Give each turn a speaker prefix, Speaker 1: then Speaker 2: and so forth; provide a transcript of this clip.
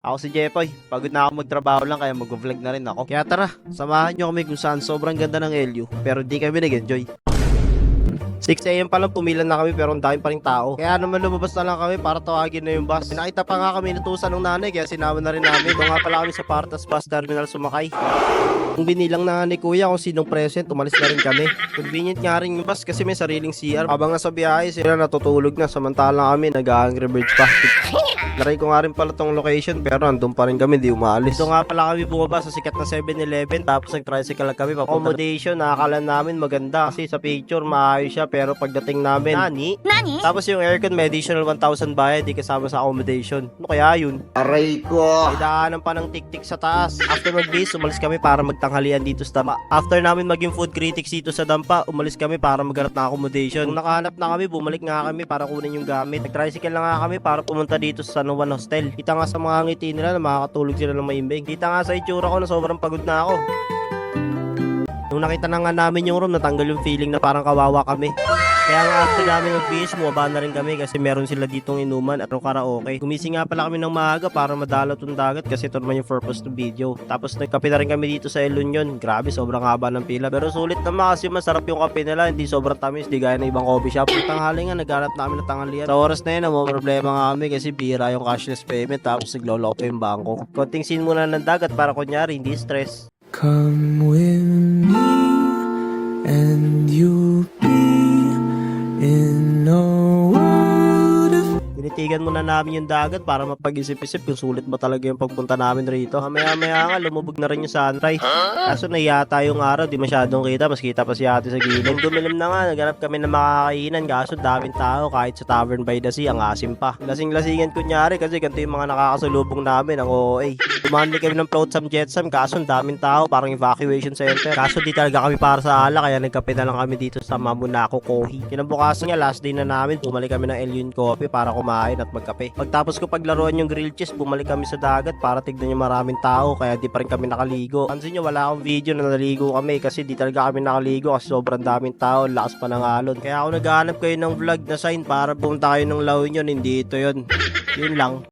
Speaker 1: Ako si Jepoy, pagod na ako magtrabaho lang kaya mag-vlog na rin ako. Kaya tara, samahan nyo kami kung saan sobrang ganda ng LU pero di kami nag-enjoy. 6 AM pa lang pumilan na kami pero ang dami pa rin tao. Kaya naman lumabas na lang kami para tawagin na yung bus. Nakita pa nga kami inutusan ng nanay kaya sinama na rin namin. Doon nga pala kami sa Partas Bus Terminal sumakay. Kung binilang na ni kuya kung sinong present, umalis na rin kami. Convenient nga rin yung bus kasi may sariling CR. Habang nasa biyahe sila natutulog na samantalang kami nag-Angry Birds pa. Naray ko nga rin pala tong location pero andun pa rin kami, di umaalis. Ito nga pala kami bumaba sa sikat na 7-Eleven tapos nag-tricycle lang kami papunta. Accommodation, nakakala namin maganda kasi sa picture maayos siya pero pagdating namin, Nani? Tapos yung aircon may additional 1,000 bayad di kasama sa accommodation. Ano kaya yun?
Speaker 2: Aray ko!
Speaker 1: May daanan pa ng tik-tik sa taas. After mag-base, umalis kami para magtanghalian dito sa Dampa. After namin maging food critics dito sa Dampa, umalis kami para maghanap ng accommodation. Kung nakahanap na kami, bumalik nga kami para kunin yung gamit. Nag-tricycle lang nga kami para pumunta dito sa San Juan Hostel. Kita nga sa mga ngiti nila na makakatulog sila ng maimbing. Kita nga sa itsura ko na sobrang pagod na ako. Nung nakita na nga namin yung room, natanggal yung feeling na parang kawawa kami. Kaya nga after namin mag-beach, bumaba na rin kami kasi meron sila ditong inuman at karaoke. Gumising nga pala kami ng maaga para madalaw tong dagat kasi ito naman yung purpose ng video. Tapos nagkape na rin kami dito sa El Union. Grabe, sobrang haba ng pila. Pero sulit naman kasi masarap yung kape nila. Hindi sobrang tamis, di gaya ng ibang coffee shop. Ang tanghali nga, naghanap namin ng tanghalian. Sa oras na yun, may problema nga kami kasi bira yung cashless payment tapos nagloloko yung bangko. Konting scene muna ng dagat para kunyari, hindi stress.
Speaker 3: Come with me and you'll be in a world of...
Speaker 1: Tinitigan muna namin yung dagat para mapag-isip-isip kung sulit ba talaga yung pagpunta namin rito. Maya-maya nga, lumubog na rin yung sunrise. Kaso nahiyata yung araw, di masyadong kita. Mas kita pa si ate sa gilid. Nung dumilim na nga, naghanap kami ng makakainan. Kaso daming tao, kahit sa Tavern by the Sea, ang asim pa. Lasing-lasingan kunyari kasi ganito yung mga nakakasalubong namin, ang OOA. Tumandi kami ng floatsam jetsam, kaso ang daming tao, parang evacuation center. Kaso di talaga kami para sa ala, kaya nagkape na lang kami dito sa Mamunako Kohi. Kinabukasan niya, last day na namin, bumalik kami ng El Union Coffee para kumain at magkape. Pagtapos ko paglaruan yung grilled cheese, bumalik kami sa dagat para tignan yung maraming tao, kaya di pa rin kami nakaligo. Pansin nyo, wala akong video na naligo kami kasi di talaga kami nakaligo kasi sobrang daming tao, lakas pa ng alon. Kaya ako naghahanap kayo ng vlog na sign para pumunta kayo ng La Union, hindi ito yun. Yun lang.